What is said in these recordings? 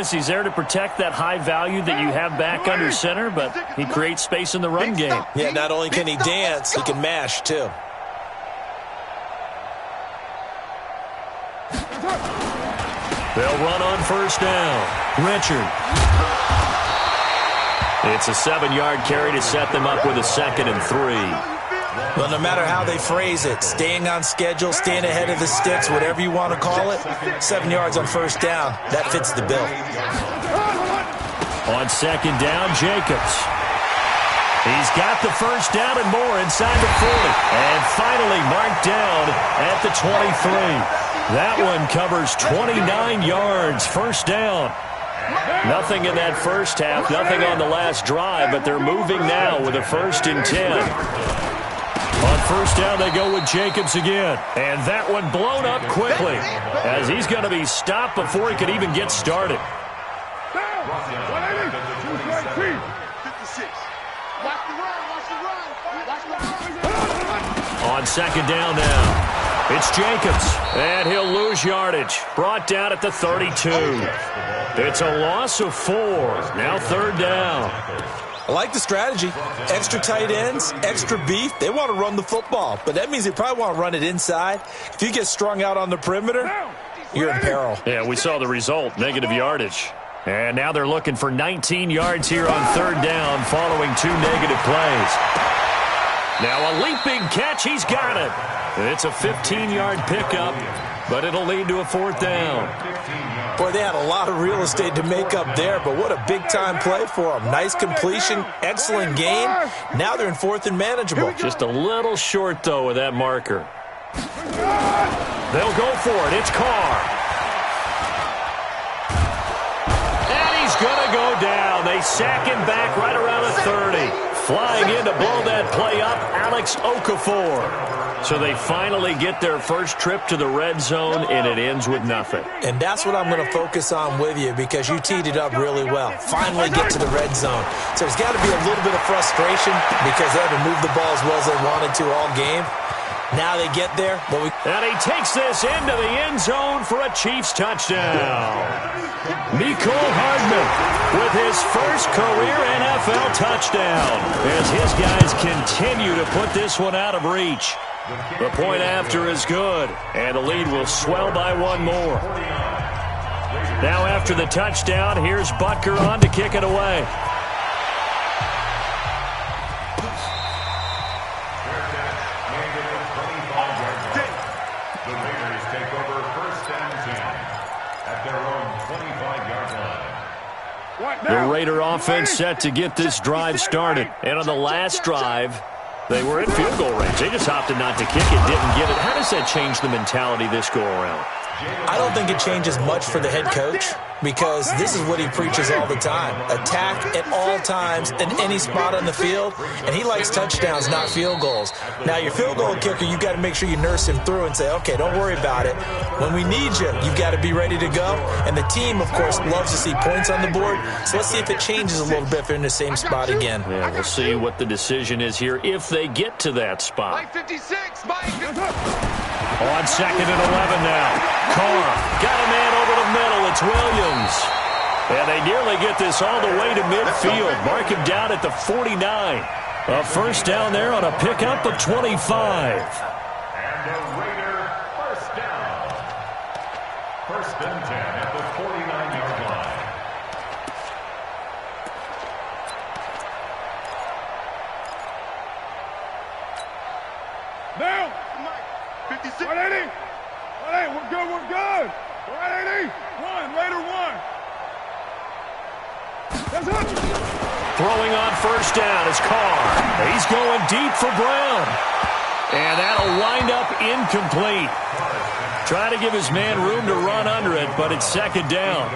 Thomas, he's there to protect that high value that you have back under center, but he creates space in the run game. Yeah, not only can he dance, he can mash, too. They'll run on first down. Richard. It's a 7-yard carry to set them up with a 2nd and 3. Well, no matter how they phrase it, staying on schedule, staying ahead of the sticks, whatever you want to call it, 7 yards on first down, that fits the bill. On 2nd down, Jacobs. He's got the first down and more inside the 40. And finally marked down at the 23. That one covers 29 yards, first down. Nothing in that first half, nothing on the last drive, but they're moving now with a 1st and 10. On first down, they go with Jacobs again. And that one blown up quickly, as he's going to be stopped before he could even get started. On 2nd down now. It's Jacobs, and he'll lose yardage. Brought down at the 32. It's a loss of 4. Now 3rd down. I like the strategy. Extra tight ends, extra beef. They want to run the football, but that means they probably want to run it inside. If you get strung out on the perimeter, you're in peril. Yeah, we saw the result, negative yardage. And now they're looking for 19 yards here on 3rd down following 2 negative plays. Now a leaping catch. He's got it. It's a 15-yard pickup, but it'll lead to a 4th down. Boy, they had a lot of real estate to make up there, but what a big-time play for them. Nice completion, excellent game. Now they're in 4th and manageable. Just a little short, though, with that marker. They'll go for it. It's Carr. And he's going to go down. They sack him back right around the 30. Flying in to blow that play up, Alex Okafor. So they finally get their first trip to the red zone, and it ends with nothing. And that's what I'm going to focus on with you, because you teed it up really well. Finally get to the red zone. So there's got to be a little bit of frustration because they haven't moved the ball as well as they wanted to all game. Now they get there. And he takes this into the end zone for a Chiefs touchdown. Mecole Hardman with his first career NFL touchdown as his guys continue to put this one out of reach. The point after is good, and the lead will swell by 1 more. Now after the touchdown, here's Butker on to kick it away. The Raiders take over 1st and 10 at their own 25-yard line. The Raider offense set to get this drive started. And on the last drive, they were in field goal range. They just opted not to kick it, didn't get it. How does that change the mentality this go-around? I don't think it changes much for the head coach, because this is what he preaches all the time. Attack at all times in any spot on the field, and he likes touchdowns, not field goals. Now, your field goal kicker, you've got to make sure you nurse him through and say, okay, don't worry about it. When we need you, you've got to be ready to go. And the team, of course, loves to see points on the board, so let's see if it changes a little bit if they're in the same spot again. Yeah, we'll see what the decision is here if they get to that spot. Mike 56, Mike. On 2nd and 11 now. Carr got a man over the middle. It's Williams. And they nearly get this all the way to midfield. Mark him down at the 49. A first down there on a pickup of 25. And the Raider first down. 1st and 10 at the 49-yard line. Now, 56. 180. 180. We're good. We're good. 180. Raider 1. That's it. Throwing on first down is Carr. He's going deep for Brown. And that'll wind up incomplete. Try to give his man room to run under it, but it's 2nd down.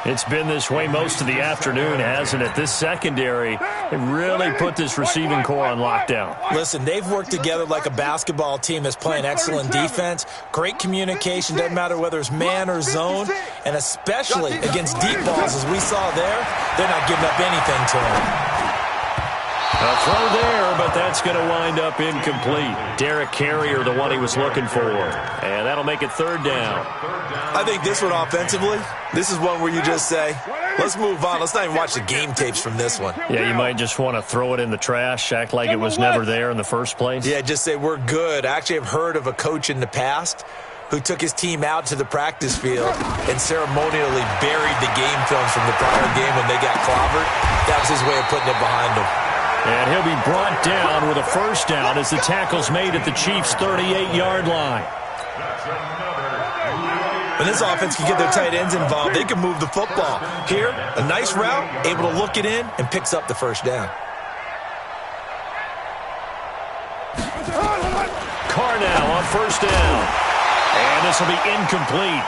It's been this way most of the afternoon, hasn't it? This secondary, they really put this receiving core on lockdown. Listen, they've worked together like a basketball team that's playing excellent defense. Great communication, doesn't matter whether it's man or zone. And especially against deep balls, as we saw there, they're not giving up anything to them. A throw there, but that's going to wind up incomplete. Derek Carrier, the one he was looking for. And that'll make it third down. I think this one offensively, this is one where you just say, let's move on. Let's not even watch the game tapes from this one. Yeah, you might just want to throw it in the trash, act like it was never there in the first place. Yeah, just say we're good. I actually have heard of a coach in the past who took his team out to the practice field and ceremonially buried the game films from the prior game when they got clobbered. That was his way of putting it behind them. And he'll be brought down with a first down as the tackle's made at the Chiefs' 38-yard line. When this offense can get their tight ends involved, they can move the football. Here, a nice route, able to look it in, and picks up the first down. Carr now on first down. And this will be incomplete.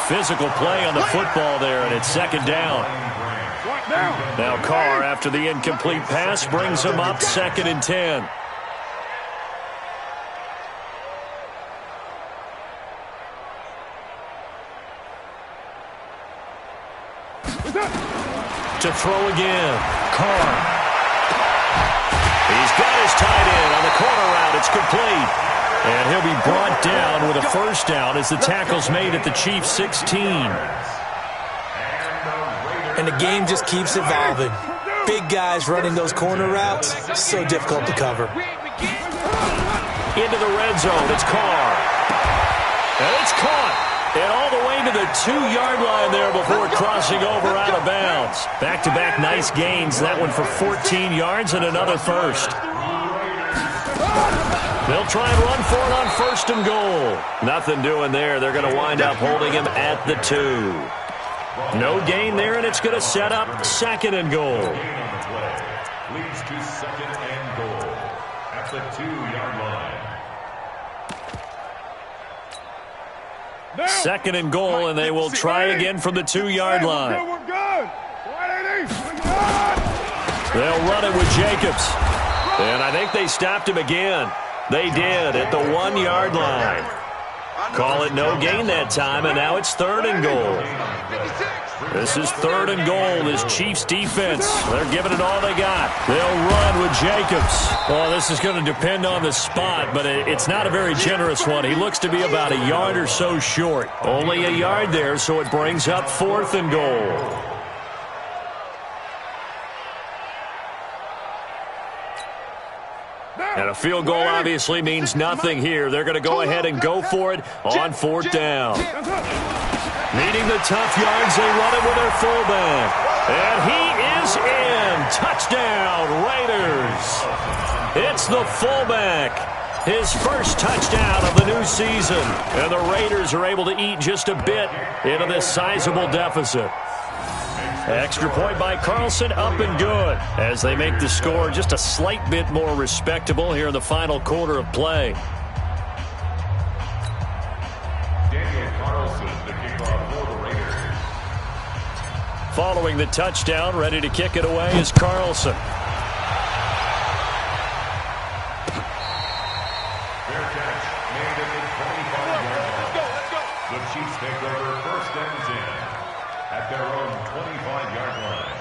Physical play on the football there, and it's second down. Now Carr, after the incomplete pass, brings him up 2nd and 10. To throw again. Carr. He's got his tight end on the corner route. It's complete. And he'll be brought down with a first down as the tackle's made at the Chiefs' 16. And the game just keeps evolving. Big guys running those corner routes, so difficult to cover. Into the red zone, it's Carr. And it's caught. And all the way to the 2-yard line there before crossing over out of bounds. Back-to-back nice gains. That one for 14 yards and another first. They'll try and run for it on 1st and goal. Nothing doing there. They're going to wind up holding him at the 2. No gain there, and it's going to set up 2nd and goal. Leads to 2nd and goal at the 2-yard line. 2nd and goal, and they will try again from the 2-yard line. They'll run it with Jacobs. And I think they stopped him again. They did at the 1-yard line. Call it no gain that time, and now it's 3rd and goal. This is 3rd and goal. This Chiefs defense, they're giving it all they got. They'll run with Jacobs. Well, this is going to depend on the spot, but it's not a very generous one. He looks to be about a yard or so short. Only a yard there, so it brings up 4th and goal. And a field goal obviously means nothing here. They're going to go ahead and go for it on 4th down. Needing the tough yards, they run it with their fullback. And he is in. Touchdown, Raiders. It's the fullback. His first touchdown of the new season. And the Raiders are able to eat just a bit into this sizable deficit. Extra point by Carlson, up and good, as they make the score just a slight bit more respectable here in the final quarter of play. Following the touchdown, ready to kick it away is Carlson. Fair catch made at the 25-yard line. The Chiefs take over 1st and 10 at their own 25-yard line.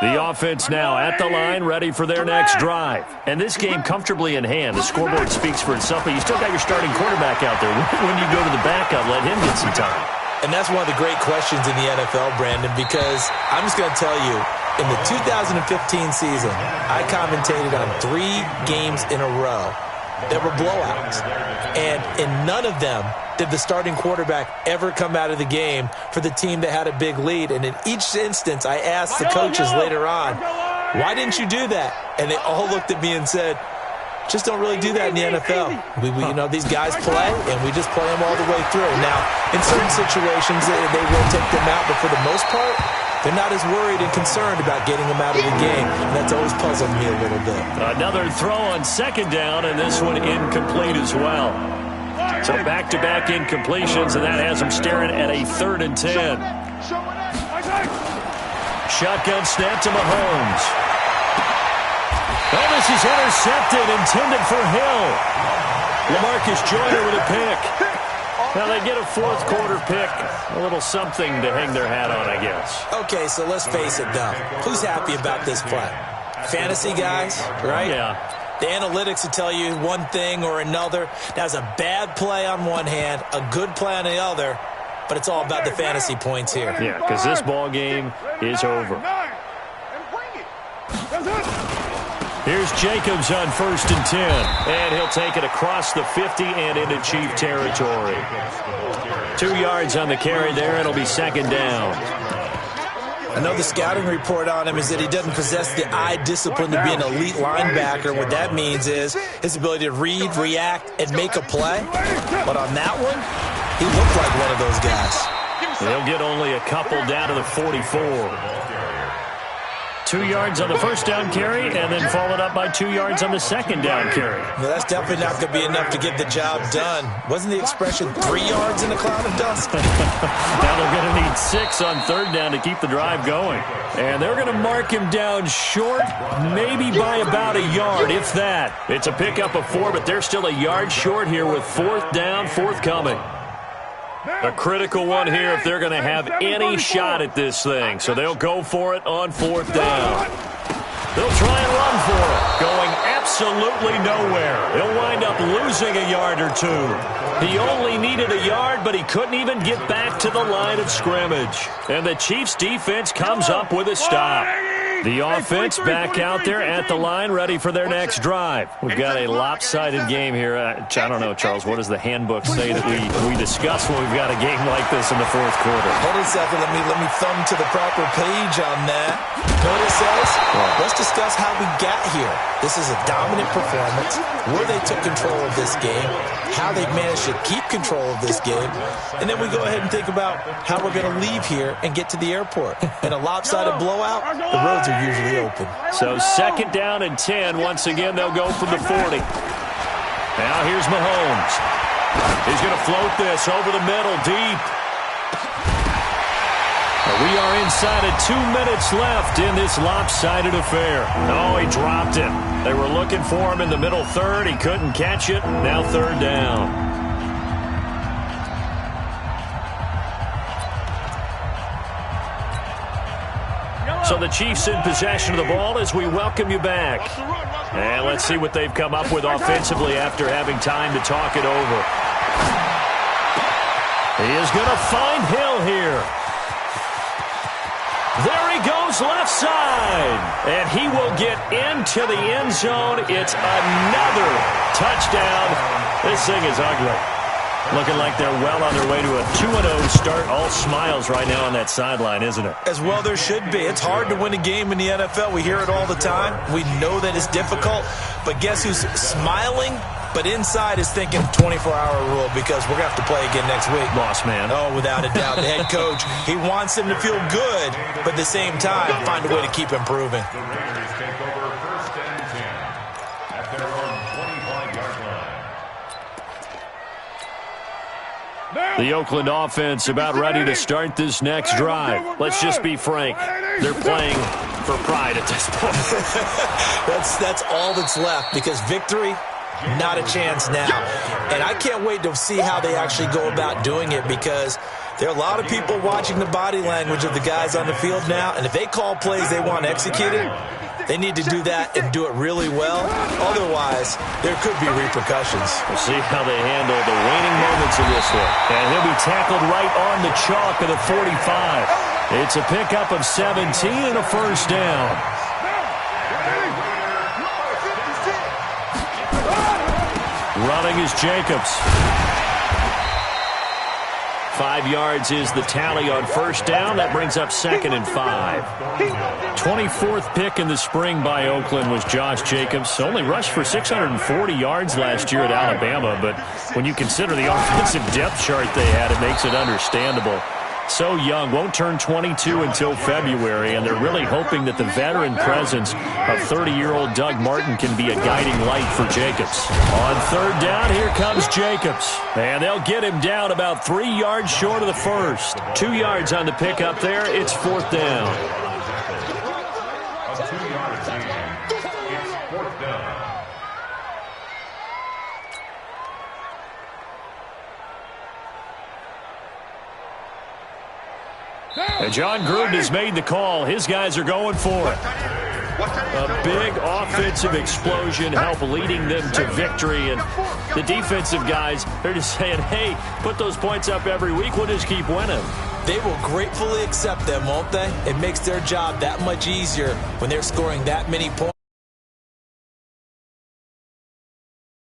The offense now at the line, ready for their next drive. And this game comfortably in hand. The scoreboard speaks for itself, but you still got your starting quarterback out there. When you go to the backup, let him get some time. And that's one of the great questions in the NFL, Brandon, because I'm just going to tell you, in the 2015 season, I commentated on 3 games in a row that were blowouts. And in none of them did the starting quarterback ever come out of the game for the team that had a big lead. And in each instance, I asked the coaches later on, why didn't you do that? And they all looked at me and said, just don't really do that in the NFL. You know, these guys play, and we just play them all the way through. Now, in certain situations, they will take them out, but for the most part, they're not as worried and concerned about getting them out of the game. And that's always puzzled me a little bit. Another throw on 2nd down, and this one incomplete as well. So back-to-back incompletions, and that has them staring at a 3rd and 10. Shotgun snap to Mahomes. Oh, this is intercepted, intended for Hill. LaMarcus Joyner with a pick. Now they get a fourth quarter pick. A little something to hang their hat on, I guess. Okay, so let's face it, though. Who's happy about this play? Fantasy guys, right? Yeah. The analytics will tell you one thing or another. That's a bad play on one hand, a good play on the other, but it's all about the fantasy points here. Yeah, because this ball game is over. Here's Jacobs on 1st and 10, and he'll take it across the 50 and into Chief territory. 2 yards on the carry there. It'll be 2nd down. I know the scouting report on him is that he doesn't possess the eye discipline to be an elite linebacker. What that means is his ability to read, react, and make a play. But on that one, he looked like one of those guys. They'll get only a couple down to the 44. 2 yards on the first down carry, and then followed up by 2 yards on the second down carry. Well, that's definitely not going to be enough to get the job done. Wasn't the expression 3 yards in a cloud of dust? Now they're going to need 6 on 3rd down to keep the drive going. And they're going to mark him down short, maybe by about a yard, if that. It's a pickup of 4, but they're still a yard short here with 4th down, forthcoming. A critical one here if they're going to have any shot at this thing. So they'll go for it on 4th down. They'll try and run for it, going absolutely nowhere. He'll wind up losing a yard or 2. He only needed a yard, but he couldn't even get back to the line of scrimmage. And the Chiefs' defense comes up with a stop. The offense back out there at the line, ready for their next drive. We've got a lopsided game here. I don't know, Charles, what does the handbook say that we discuss when we've got a game like this in the 4th quarter? Hold on a second. Let me thumb to the proper page on that. Know what it says? Let's discuss how we got here. This is a dominant performance, where they took control of this game, how they managed to keep control of this game, and then we go ahead and think about how we're going to leave here and get to the airport. In a lopsided blowout, the roads are usually open. So 2nd down and 10. Once again, they'll go from the 40. Now here's Mahomes. He's going to float this over the middle, deep. We are inside of 2 minutes left in this lopsided affair. Oh, he dropped it. They were looking for him in the middle 3rd. He couldn't catch it. Now 3rd down. So the Chiefs in possession of the ball as we welcome you back. And let's see what they've come up with offensively after having time to talk it over. He is going to find Hill here. There he goes left side. And he will get into the end zone. It's another touchdown. This thing is ugly. Looking like they're well on their way to a 2-0 start. All smiles right now on that sideline, isn't it? As well there should be. It's hard to win a game in the NFL. We hear it all the time. We know that it's difficult. But guess who's smiling? But inside is thinking 24-hour rule because we're going to have to play again next week. Lost man. Oh, without a doubt. The head coach, he wants them to feel good, but at the same time, find a way to keep improving. The Raiders take over 1st and 10 at their own 25-yard line. The Oakland offense about ready to start this next drive. Let's just be frank. They're playing for pride at this point. That's all that's left because victory, not a chance now. And I can't wait to see how they actually go about doing it because there are a lot of people watching the body language of the guys on the field now. And if they call plays they want executed, they need to do that and do it really well. Otherwise, there could be repercussions. We'll see how they handle the waning moments of this one. And he'll be tackled right on the chalk of the 45. It's a pickup of 17 and a 1st down. Running is Jacobs. 5 yards is the tally on 1st down. That brings up 2nd and 5. 24th pick in the spring by Oakland was Josh Jacobs. Only rushed for 640 yards last year at Alabama, but when you consider the offensive depth chart they had, it makes it understandable. So young, won't turn 22 until February, and they're really hoping that the veteran presence of 30-year-old Doug Martin can be a guiding light for Jacobs. On 3rd down, here comes Jacobs. And they'll get him down about 3 yards short of the 1st. 2 yards on the pickup there. It's 4th down. Of 2 yards in. It's 4th John Gruden has made the call. His guys are going for it. A big offensive explosion help leading them to victory. And the defensive guys, they're just saying, hey, put those points up every week. We'll just keep winning. They will gratefully accept them, won't they? It makes their job that much easier when they're scoring that many points.